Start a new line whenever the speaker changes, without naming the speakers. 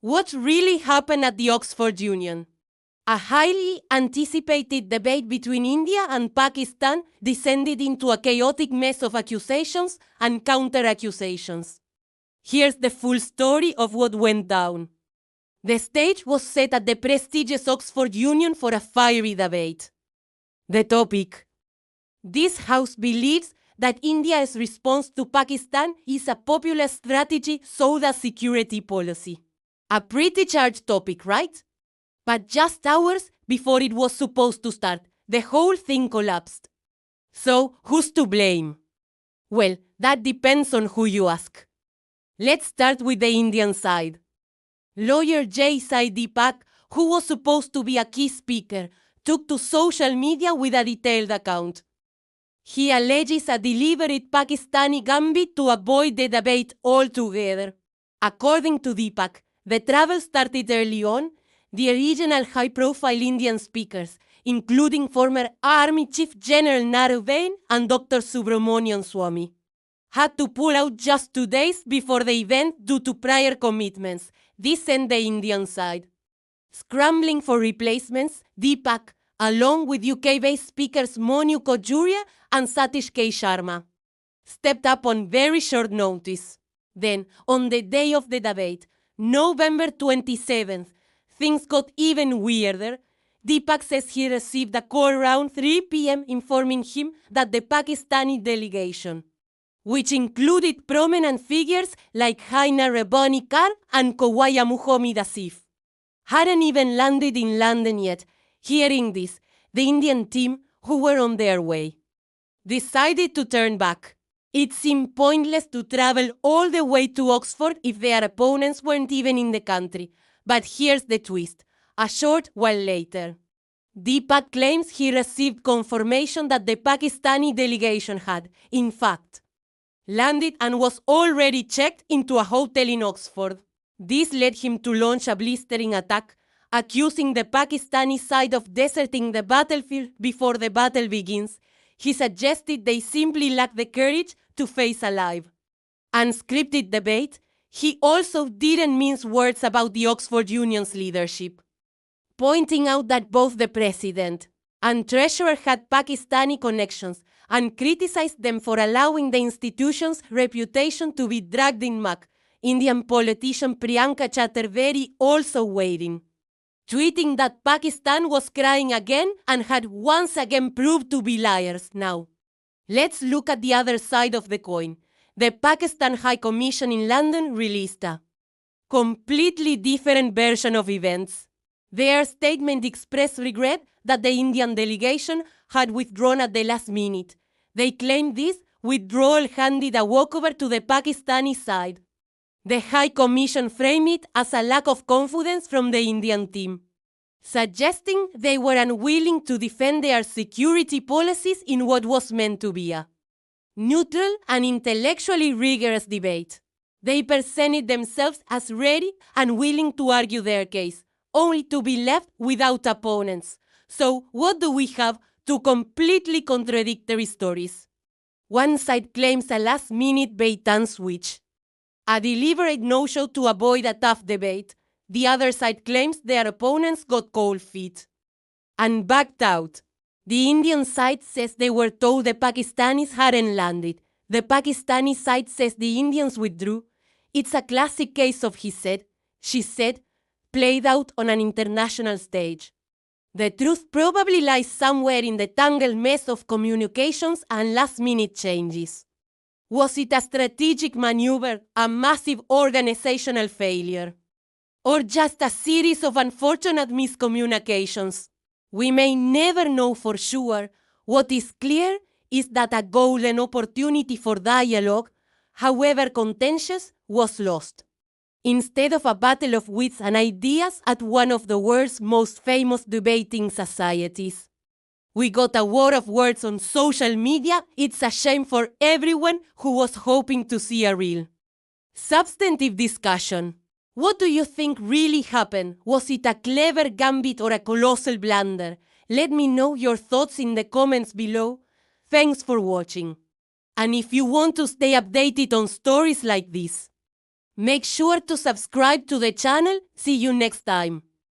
What really happened at the Oxford Union? A highly anticipated debate between India and Pakistan descended into a chaotic mess of accusations and counter-accusations. Here's the full story of what went down. The stage was set at the prestigious Oxford Union for a fiery debate. The topic: this house believes that India's response to Pakistan is a popular strategy sold as security policy. A pretty charged topic, right? But just hours before it was supposed to start, the whole thing collapsed. So, who's to blame? Well, that depends on who you ask. Let's start with the Indian side. Lawyer J Sai Deepak, who was supposed to be a key speaker, took to social media with a detailed account. He alleges a deliberate Pakistani gambit to avoid the debate altogether. According to Deepak, the travel started early on. The original high-profile Indian speakers, including former Army Chief General Naravain and Dr. Subramanian Swamy, had to pull out just 2 days before the event due to prior commitments. This sent the Indian side scrambling for replacements. Deepak, along with UK-based speakers Monu Kojuria and Satish K. Sharma, stepped up on very short notice. Then, on the day of the debate, November 27th, things got even weirder. Deepak says he received a call around 3 p.m. informing him that the Pakistani delegation, which included prominent figures like Haina Rebani Khan and Kowaya Muhammad Asif, hadn't even landed in London yet. Hearing this, the Indian team, who were on their way, decided to turn back. It seemed pointless to travel all the way to Oxford if their opponents weren't even in the country. But here's the twist. A short while later, Deepak claims he received confirmation that the Pakistani delegation had, in fact, landed and was already checked into a hotel in Oxford. This led him to launch a blistering attack, accusing the Pakistani side of deserting the battlefield before the battle begins. He suggested they simply lack the courage to face a live, unscripted debate. He also didn't mince words about the Oxford Union's leadership, pointing out that both the president and treasurer had Pakistani connections and criticized them for allowing the institution's reputation to be dragged in muck. Indian politician Priyanka Chaturvedi also weighed in, tweeting that Pakistan was crying again and had once again proved to be liars. Now, let's look at the other side of the coin. The Pakistan High Commission in London released a completely different version of events. Their statement expressed regret that the Indian delegation had withdrawn at the last minute. They claimed this withdrawal handed a walkover to the Pakistani side. The High Commission framed it as a lack of confidence from the Indian team, suggesting they were unwilling to defend their security policies in what was meant to be a neutral and intellectually rigorous debate. They presented themselves as ready and willing to argue their case, only to be left without opponents. So what do we have? Two completely contradictory stories. One side claims a last-minute bait-and switch, a deliberate no-show to avoid a tough debate. The other side claims their opponents got cold feet and backed out. The Indian side says they were told the Pakistanis hadn't landed. The Pakistani side says the Indians withdrew. It's a classic case of he said, she said, played out on an international stage. The truth probably lies somewhere in the tangled mess of communications and last-minute changes. Was it a strategic maneuver, a massive organizational failure, or just a series of unfortunate miscommunications? We may never know for sure. What is clear is that a golden opportunity for dialogue, however contentious, was lost. Instead of a battle of wits and ideas at one of the world's most famous debating societies, we got a war of words on social media. It's a shame for everyone who was hoping to see a real, substantive discussion. What do you think really happened? Was it a clever gambit or a colossal blunder? Let me know your thoughts in the comments below. Thanks for watching. And if you want to stay updated on stories like this, Make sure to subscribe to the channel. See you next time.